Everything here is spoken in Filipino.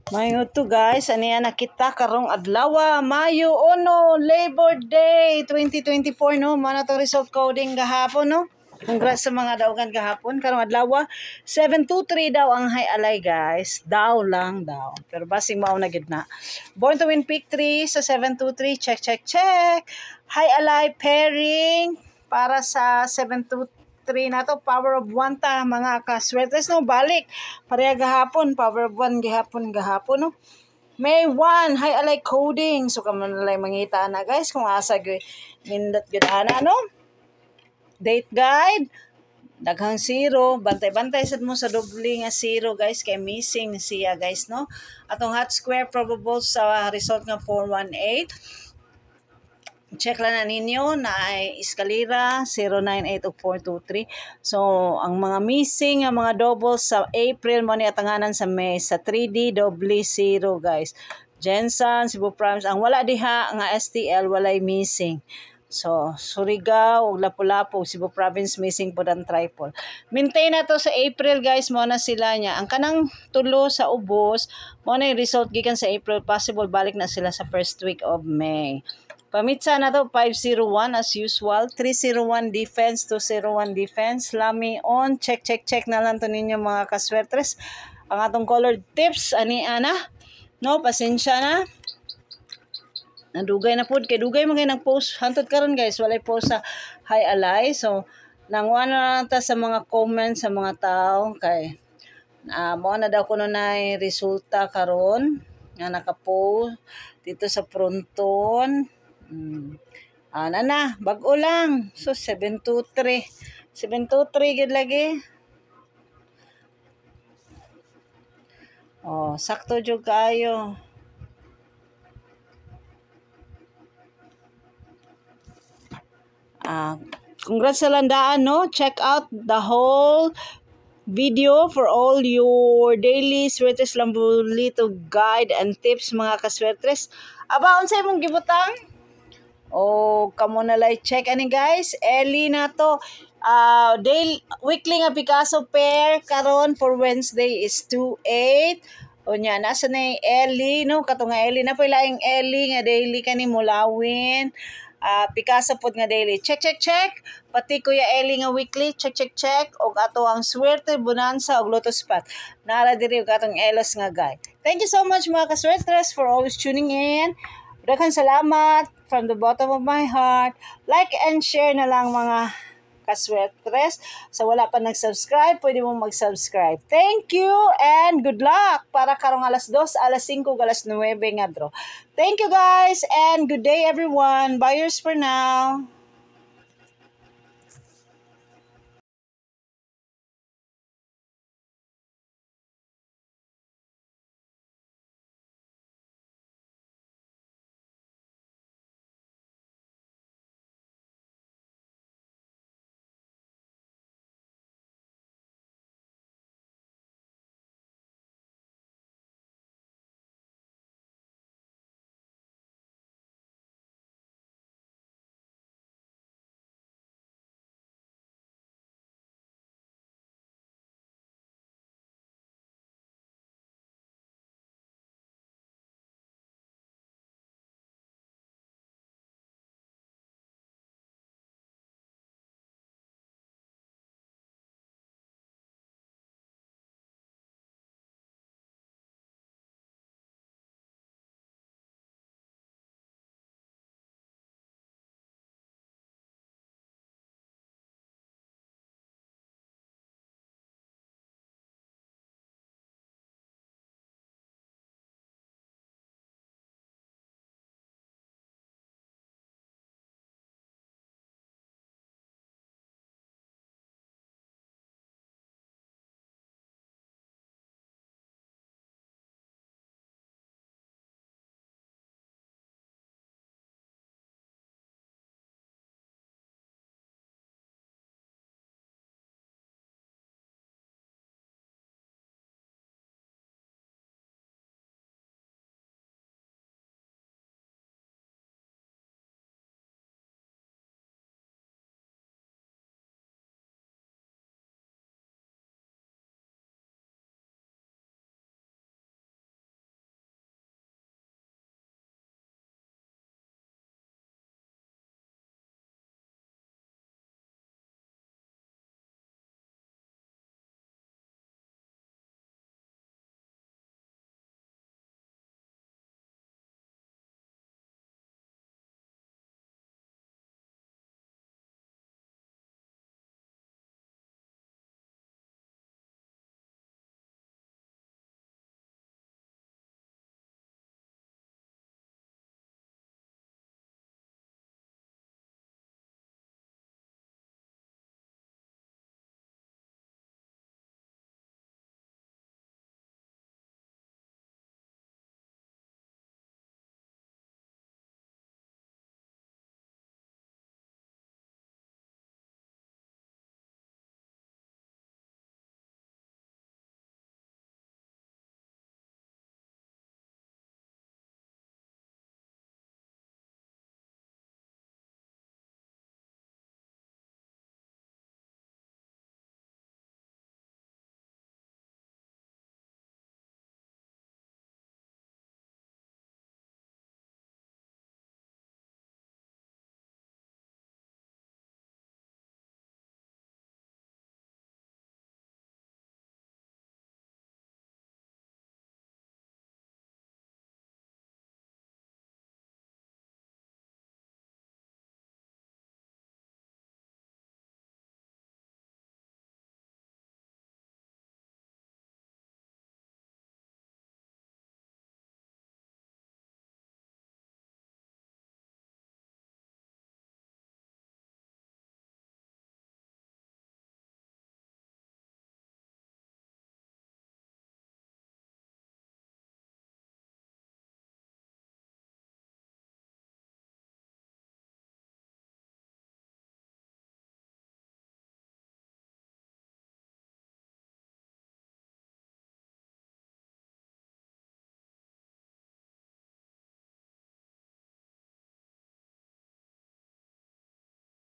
Mayo to guys, aniya nakita karong adlaw, Mayo 1, Labor Day 2024 no. Mana to result coding gahapon no. Congrats sa mga daugan gahapon karong adlaw. 723 daw ang high alay guys. Daw lang daw. Pero basing mao na gid na. Born to win pick 3 sa 723. Check. High alay pairing para sa 723 na to, power of 1 ta mga kaswertes no, balik pareha gahapon, power of 1 gahapon no. May 1 high alay coding, so kamo nalay mangita na guys kung asa gyud nindot gyud ana no. Date guide daghang 0, bantay-bantay sad mo sa doble nga 0 guys, kay missing siya guys no. Atong hot square probable sa result nga 418. Check lang na ninyo na ay eskalera 098 o 423. So, ang mga missing, ang mga doubles sa April mo ni atanganan sa May sa 3D doble 0 guys. Jensen, Cebu Primes, ang wala diha nga STL walay missing. So, Surigao, Lapu-Lapu, Cebu Province missing po ang triple. Maintain na to sa April guys, mo na sila niya. Ang kanang tulo sa ubos, mo na yung result gikan sa April, possible balik na sila sa first week of May. Pamitsa na to 501 as usual, 301 defense, 201 defense, lami on, check na lang to ninyo mga kaswertres. Ang atong color tips ani ana no, pasensya na. Nadugay na pud kay dugay man kay nag-post hantod karon guys, walay post sa high alay. So nangwa na ta sa mga comments sa mga tao kay mo na daw kuno nay resulta karon nga naka-post dito sa fronton. Na, bag-o lang. So, 723. 723 gid lagi. Oh, sakto jud kayo. Congrats sa landaan, no? Check out the whole video for all your daily Swertres Lambulito guide and tips mga kaswertres. Aba, unsay mong gibutang? Kamo na like check ani guys, Ellie na to. Weekly nga Picasso pair karon for Wednesday is 28. Nya nasa na Ellie no, kato nga Ellie na pala laing Ellie nga daily kani mulawin. Picasso pod nga daily. Check. Pati Kuya Ellie nga weekly, check. Og ato ang Swerte Bonanza og Lotto Spot. Nara diri og atong Elos nga guy. Thank you so much mga kaswertres for always tuning in. Daghang salamat from the bottom of my heart. Like and share na lang mga kaswertres. Sa wala pa nag-subscribe, pwede mo mag-subscribe. Thank you and good luck para karong alas 2, alas 5, alas 9 nga draw. Thank you guys and good day everyone. Buyers for now.